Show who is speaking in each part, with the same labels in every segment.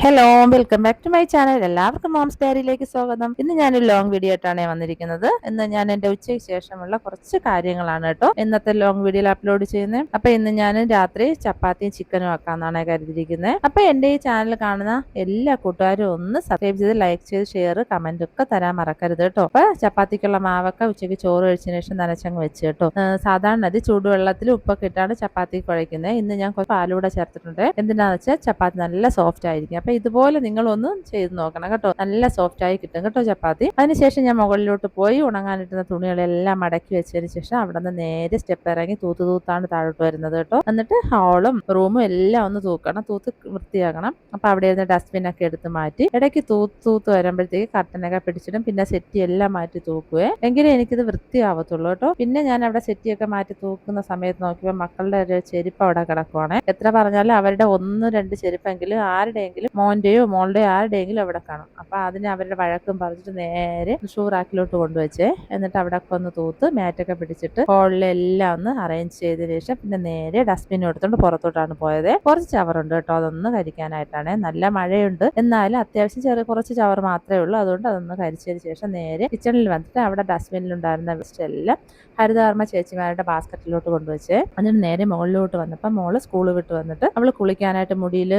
Speaker 1: Hello, welcome back to my channel. എല്ലാവർക്കും mom's ഡയറിയിലേക്ക് സ്വാഗതം. ഇന്ന് ഞാനൊരു ലോങ് വീഡിയോ ആയിട്ടാണ് വന്നിരിക്കുന്നത്. ഇന്ന് ഞാൻ എന്റെ ഉച്ചയ്ക്ക് ശേഷമുള്ള കുറച്ച് കാര്യങ്ങളാണ് കേട്ടോ ഇന്നത്തെ ലോങ് വീഡിയോയിൽ അപ്ലോഡ് ചെയ്യുന്നത്. അപ്പൊ ഇന്ന് ഞാൻ രാത്രി ചപ്പാത്തിയും ചിക്കനും ആക്കാന്നാണ് കരുതിയിരിക്കുന്നത്. അപ്പൊ എന്റെ ഈ ചാനൽ കാണുന്ന എല്ലാ കൂട്ടുകാരും ഒന്ന് സബ്സ്ക്രൈബ് ചെയ്ത് ലൈക്ക് ചെയ്ത് ഷെയർ കമന്റ് ഒക്കെ തരാൻ മറക്കരുത് കേട്ടോ. അപ്പൊ ചപ്പാത്തിക്കുള്ള മാവൊക്കെ ഉച്ചയ്ക്ക് ചോറ് കഴിച്ചതിന് ശേഷം നനച്ചങ്ങ് വെച്ച് കേട്ടോ. സാധാരണ അത് ചൂടുവെള്ളത്തിൽ ഉപ്പൊക്കെ ഇട്ടാണ് ചപ്പാത്തി കുഴയ്ക്കുന്നത്. ഇന്ന് ഞാൻ കുറച്ച് പാലൂടെ ചേർത്തിട്ടുണ്ട്. എന്തിനാന്ന് വെച്ചാൽ ചപ്പാത്തി നല്ല സോഫ്റ്റ് ആയിരിക്കും. അപ്പൊ ഇതുപോലെ നിങ്ങളൊന്ന് ചെയ്ത് നോക്കണം കേട്ടോ. നല്ല സോഫ്റ്റ് ആയി കിട്ടും കേട്ടോ ചപ്പാത്തി. അതിനുശേഷം ഞാൻ മുകളിലോട്ട് പോയി ഉണങ്ങാനിട്ടുന്ന തുണികളെല്ലാം മടക്കി വെച്ചതിന് ശേഷം അവിടെ നിന്ന് നേരെ സ്റ്റെപ്പ് ഇറങ്ങി തൂത്താണ് താഴോട്ട് വരുന്നത് കേട്ടോ. എന്നിട്ട് ഹാളും റൂമും എല്ലാം ഒന്ന് തൂക്കണം, തൂത്ത് വൃത്തിയാക്കണം. അപ്പൊ അവിടെ ഇരുന്ന് ഡസ്റ്റ്ബിൻ ഒക്കെ എടുത്ത് മാറ്റി ഇടയ്ക്ക് തൂത്ത് വരുമ്പോഴത്തേക്ക് കർട്ടനൊക്കെ പിടിച്ചിടും. പിന്നെ സെറ്റി എല്ലാം മാറ്റി തൂക്കുവേ, എങ്കിലും എനിക്കിത് വൃത്തിയാവത്തുള്ളൂ കേട്ടോ. പിന്നെ ഞാൻ അവിടെ സെറ്റിയൊക്കെ മാറ്റി തൂക്കുന്ന സമയത്ത് നോക്കിയപ്പോൾ മക്കളുടെ ഒരു ചെരുപ്പ് അവിടെ കിടക്കുവാണ്. എത്ര പറഞ്ഞാലും അവരുടെ 1-2 ചെരുപ്പെങ്കിലും ആരുടെയെങ്കിലും മോന്റെയോ മോളുടെയോ ആരുടെയെങ്കിലും അവിടെ കാണും. അപ്പൊ അതിന് അവരുടെ വഴക്കും പറഞ്ഞിട്ട് നേരെ ഷൂ റാക്കിലോട്ട് കൊണ്ടുവച്ചേ. എന്നിട്ട് അവിടെ ഒക്കെ ഒന്ന് തൂത്ത് മാറ്റൊക്കെ പിടിച്ചിട്ട് ഹോളിലെല്ലാം ഒന്ന് അറേഞ്ച് ചെയ്തതിനു ശേഷം പിന്നെ നേരെ ഡസ്റ്റ്ബിൻ എടുത്തോണ്ട് പുറത്തോട്ടാണ് പോയത്. കുറച്ച് ചവറുണ്ട് കേട്ടോ, അതൊന്ന് കരിക്കാനായിട്ടാണ്. നല്ല മഴയുണ്ട്, എന്നാലും അത്യാവശ്യം കുറച്ച് ചവർ മാത്രമേ ഉള്ളൂ. അതുകൊണ്ട് അതൊന്ന് കരിച്ചതിന് ശേഷം നേരെ കിച്ചണിൽ വന്നിട്ട് അവിടെ ഡസ്റ്റ്ബിനിലുണ്ടായിരുന്ന വേസ്റ്റ് എല്ലാം ഹരിതകർമ്മ ചേച്ചിമാരുടെ ബാസ്ക്കറ്റിലോട്ട് കൊണ്ടുവച്ചേ. എന്നിട്ട് നേരെ മുകളിലോട്ട് വന്നപ്പോൾ മോള് സ്കൂൾ വിട്ട് വന്നിട്ട് അവള് കുളിക്കാനായിട്ട് മുടിയിൽ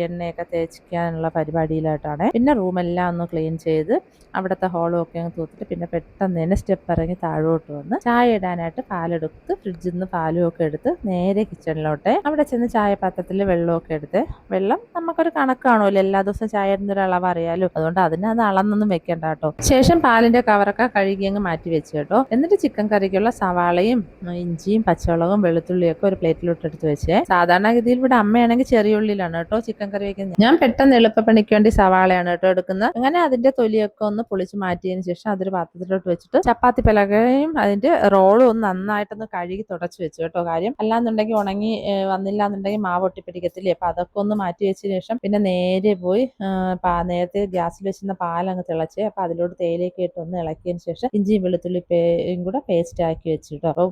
Speaker 1: എണ്ണയൊക്കെ തേച്ചിക്കാനുള്ള പരിപാടിയിലായിട്ടാണ്. പിന്നെ റൂമെല്ലാം ഒന്ന് ക്ലീൻ ചെയ്ത് അവിടുത്തെ ഹോളും ഒക്കെ അങ്ങ് തൂത്തിട്ട് പിന്നെ പെട്ടെന്ന് തന്നെ സ്റ്റെപ്പ് ഇറങ്ങി താഴോട്ട് വന്ന് ചായ ഇടാനായിട്ട് പാലെടുത്ത് ഫ്രിഡ്ജിൽ നിന്ന് പാലും ഒക്കെ എടുത്ത് നേരെ കിച്ചണിലോട്ട് അവിടെ ചെന്ന് ചായ പാത്രത്തിൽ വെള്ളമൊക്കെ എടുത്ത്, വെള്ളം നമുക്കൊരു കണക്ക് കാണുമല്ലോ, എല്ലാ ദിവസവും ചായ ഇടുന്ന ഒരു അളവ് അറിയാലോ, അതുകൊണ്ട് അത് അളന്നൊന്നും വെക്കണ്ട കേട്ടോ. ശേഷം പാലിന്റെ കവറൊക്കെ കഴുകി അങ്ങ് മാറ്റി വെച്ചു കേട്ടോ. എന്നിട്ട് ചിക്കൻ കറിക്കുള്ള സവാളയും ഇഞ്ചിയും പച്ചമുളകും വെളുത്തുള്ളിയും ഒക്കെ ഒരു പ്ലേറ്റിലോട്ട് എടുത്ത് വെച്ചേ. സാധാരണഗതിയിൽ ഇവിടെ അമ്മയാണെങ്കിൽ ചെറിയ ഉള്ളിലാണ് കേട്ടോ ചിക്കൻ കറി വെക്കുന്നത്. ഞാൻ പെട്ടെന്ന് എളുപ്പപ്പണിക്ക് വേണ്ടി സവാളയാണ് കേട്ടോ എടുക്കുന്നത്. അങ്ങനെ അതിന്റെ തൊലിയൊക്കെ ഒന്ന് പൊളിച്ച് മാറ്റിയതിന് ശേഷം അതൊരു പാത്രത്തിലോട്ട് വെച്ചിട്ട് ചപ്പാത്തി പലകയും അതിന്റെ റോളും ഒന്ന് നന്നായിട്ടൊന്ന് കഴുകി തുടച്ചു വെച്ചു കേട്ടോ. കാര്യം അല്ലാന്നുണ്ടെങ്കിൽ ഉണങ്ങി വന്നില്ല എന്നുണ്ടെങ്കിൽ മാവ് ഒട്ടിപ്പിടിക്കത്തില്ലേ. അപ്പൊ അതൊക്കെ ഒന്ന് മാറ്റി വെച്ചതിന് ശേഷം പിന്നെ നേരെ പോയി നേരത്തെ ഗ്യാസിൽ വെച്ചിരുന്ന പാലങ്ങ് തിളച്ച് അപ്പൊ അതിലോട്ട് തേയിലയൊക്കെ ഇട്ട് ഒന്ന് ഇളക്കിയതിന് ശേഷം ഇഞ്ചിയും വെളുത്തുള്ളിയും കൂടെ പേസ്റ്റ് ആക്കി വെച്ചിട്ടോ. അപ്പൊ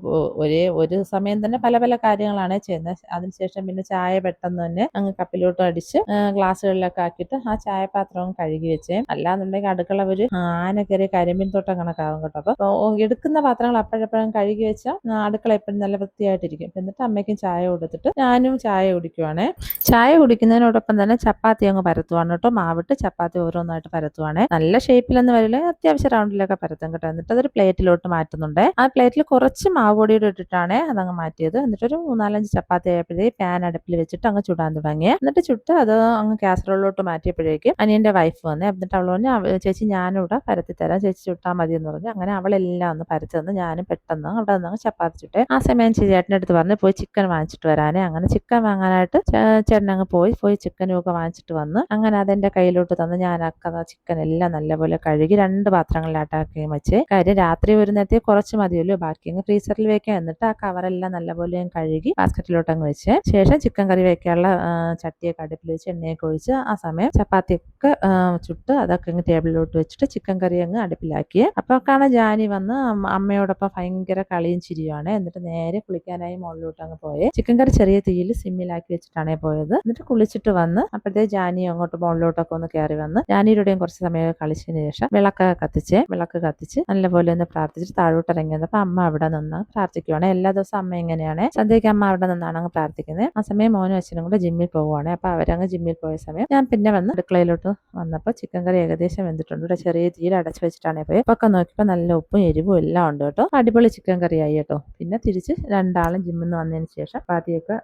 Speaker 1: ഒരു സമയം തന്നെ പല പല കാര്യങ്ങളാണ് ചെയ്യുന്നത്. അതിനുശേഷം പിന്നെ ചായ പെട്ടെന്ന് തന്നെ അങ്ങ് കപ്പിലോട്ട് അടിച്ച് ഗ്ലാസ്സുകളിലൊക്കെ ആക്കിയിട്ട് ആ ചായപാത്രവും കഴുകി വെച്ചേ. അല്ലാന്നുണ്ടെങ്കിൽ അടുക്കള ഒരു ആന കയറിയ കരിമ്പിൻ തോട്ടം കണക്കാകും കേട്ടോ. അപ്പൊ എടുക്കുന്ന പാത്രങ്ങൾ അപ്പോഴപ്പോഴും കഴുകി വെച്ചാൽ അടുക്കള എപ്പോഴും നല്ല വൃത്തിയായിട്ടിരിക്കും. എന്നിട്ട് അമ്മയ്ക്കും ചായ കൊടുത്തിട്ട് ഞാനും ചായ കുടിക്കുവാണ്. ചായ കുടിക്കുന്നതിനോടൊപ്പം തന്നെ ചപ്പാത്തി അങ്ങ് പരത്തുവാണ് കേട്ടോ. മാവിട്ട് ചപ്പാത്തി ഓരോന്നായിട്ട് പരത്തുവാണ്. നല്ല ഷേപ്പിലൊന്നും വരില്ല, അത്യാവശ്യം റൗണ്ടിലൊക്കെ പരത്തും കേട്ടോ. എന്നിട്ട് അതൊരു പ്ലേറ്റിലോട്ട് മാറ്റുന്നുണ്ട്. ആ പ്ലേറ്റിൽ കുറച്ച് മാവ് പൊടിയുടെ ഇട്ടിട്ടാണ് അതങ്ങ് മാറ്റിയത്. എന്നിട്ടൊരു 3-4 ചപ്പാത്തി ആയപ്പോഴേ പാൻ അടുപ്പിൽ വെച്ചിട്ട് അങ്ങ് ചുടാൻ തുടങ്ങി. എന്നിട്ട് ചുട്ട് അത് അങ്ങ് കാസറോളിലോട്ട് മാറ്റിയപ്പോഴേക്കും അനിയന്റെ വൈഫ് വന്നേ. എന്നിട്ട് അവൾ പറഞ്ഞു, ചേച്ചി ഞാനിവിടെ പരത്തി തരാം, ചേച്ചി ചുട്ടാൽ മതി എന്ന് പറഞ്ഞു. അങ്ങനെ അവളെല്ലാം ഒന്ന് പരത്തി തന്ന് ഞാനും പെട്ടെന്ന് അവിടെ നിന്ന് ചപ്പാത്തി ചുട്ടെ. ആ സമയം ചേട്ടൻ്റെ അടുത്ത് പറഞ്ഞ് പോയി ചിക്കൻ വാങ്ങിച്ചിട്ട് വരാനേ. അങ്ങനെ ചിക്കൻ വാങ്ങാനായിട്ട് ചേട്ടൻ അങ്ങ് പോയി ചിക്കനും ഒക്കെ വാങ്ങിച്ചിട്ട് വന്ന് അങ്ങനെ അതെന്റെ കയ്യിലോട്ട് തന്ന് ഞാൻ ചിക്കൻ എല്ലാം നല്ലപോലെ കഴുകി 2 പാത്രങ്ങളിലാട്ടാക്കി വെച്ച്. കാര്യം രാത്രി ഒരു നേരത്തെ കുറച്ച് മതിയല്ലോ, ബാക്കി അങ്ങ് ഫ്രീസറിൽ വെക്കാം. എന്നിട്ട് ആ കവറെല്ലാം നല്ലപോലെ കഴുകി ബാസ്ക്കറ്റിലോട്ട് അങ്ങ് വെച്ച് ശേഷം ചിക്കൻ കറി വെക്കാനുള്ള ചട്ടിയൊക്കെ അടുപ്പിൽ വെച്ച് എണ്ണയൊക്കെ ഒഴിച്ച് ആ സമയം ചപ്പാത്തിയൊക്കെ ചുട്ട് അതൊക്കെ അങ്ങ് ടേബിളിലോട്ട് വെച്ചിട്ട് ചിക്കൻ കറി അങ്ങ് അടുപ്പിലാക്കി. അപ്പൊ കാണാൻ ജാനി വന്ന് അമ്മയോടൊപ്പം ഭയങ്കര കളിയും ചിരിയുമാണ്. എന്നിട്ട് നേരെ കുളിക്കാനായി മുകളിലോട്ട് അങ്ങ് പോയെ. ചിക്കൻ കറി ചെറിയ തീയിൽ സിമ്മിലാക്കി വെച്ചിട്ടാണ് പോയത്. എന്നിട്ട് കുളിച്ചിട്ട് വന്ന് അപ്പോഴത്തെ ജാനി അങ്ങോട്ട് മുകളിലോട്ടൊക്കെ ഒന്ന് കയറി വന്ന് ജാനിയുടെയും കുറച്ച് സമയം കളിച്ചതിന് ശേഷം വിളക്ക് കത്തിച്ച് നല്ലപോലെ ഒന്ന് പ്രാർത്ഥിച്ചിട്ട് താഴോട്ട് ഇറങ്ങി വന്നപ്പോൾ അമ്മ അവിടെ നിന്ന് പ്രാർത്ഥിക്കുവാണ്. എല്ലാ ദിവസവും അമ്മ ഇങ്ങനെയാണ്, സന്ധ്യയ്ക്ക് അമ്മ അവിടെ നിന്നാണ് അങ്ങ് പ്രാർത്ഥിക്കുന്നത്. ആ സമയം മോനും അച്ഛനും കൂടെ ജിമ്മിൽ പോവുകയാണ്. അപ്പൊ അവരങ്ങ് ജിമ്മിൽ പോയ സമയം ഞാൻ പിന്നെ വന്ന് അടുക്കളയിലോട്ട് വന്നപ്പോൾ ചിക്കൻ കറി ഏകദേശം വെന്തിട്ടുണ്ട്. ഇവിടെ ചെറിയ തീയിൽ അടച്ചു വെച്ചിട്ടാണ് പോയി. ഇപ്പൊക്കെ നോക്കിയപ്പോൾ നല്ല ഉപ്പും എരിവും എല്ലാം ഉണ്ട് കേട്ടോ. അടിപൊളി ചിക്കൻ കറി ആയി കേട്ടോ. പിന്നെ തിരിച്ച് രണ്ടാളും ജിമ്മിൽ നിന്ന് വന്നതിന് ശേഷം പാത്തിയൊക്കെ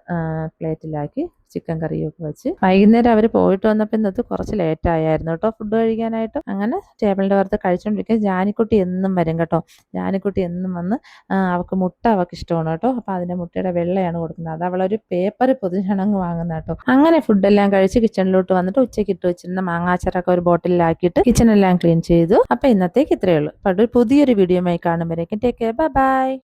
Speaker 1: പ്ലേറ്റിലാക്കി ചിക്കൻ കറിയൊക്കെ വെച്ച് വൈകുന്നേരം അവർ പോയിട്ട് വന്നപ്പോൾ ഇന്നത്തെ കുറച്ച് ലേറ്റ് ആയിരുന്നു കേട്ടോ ഫുഡ് കഴിക്കാനായിട്ട്. അങ്ങനെ ടേബിളിന്റെ പുറത്ത് കഴിച്ചുകൊണ്ടിരിക്കുക. ജാനിക്കുട്ടി എന്നും വരും കേട്ടോ. ജാനിക്കുട്ടി എന്നും വന്ന് അവൾക്ക് മുട്ട അവൾക്ക് ഇഷ്ടമാണ് കേട്ടോ. അപ്പൊ അതിന്റെ മുട്ടയുടെ വെള്ളയാണ് കൊടുക്കുന്നത്. അത് അവളൊരു പേപ്പർ പൊതിഞ്ഞണങ്ങ് വാങ്ങുന്ന കേട്ടോ. അങ്ങനെ ഫുഡെല്ലാം കഴിച്ച് കിച്ചണിലോട്ട് വന്നിട്ട് ഉച്ചയ്ക്ക് ഇട്ട് വെച്ചിരുന്ന മാങ്ങാച്ചാറൊക്കെ ഒരു ബോട്ടിലാക്കിയിട്ട് കിച്ചണെല്ലാം ക്ലീൻ ചെയ്തു. അപ്പൊ ഇന്നത്തേക്ക് ഇത്രയേ ഉള്ളൂ. അപ്പൊ പുതിയൊരു വീഡിയോയുമായി കാണുമ്പോഴേക്കും ടേക്ക് കെയർ, ബൈ ബൈ.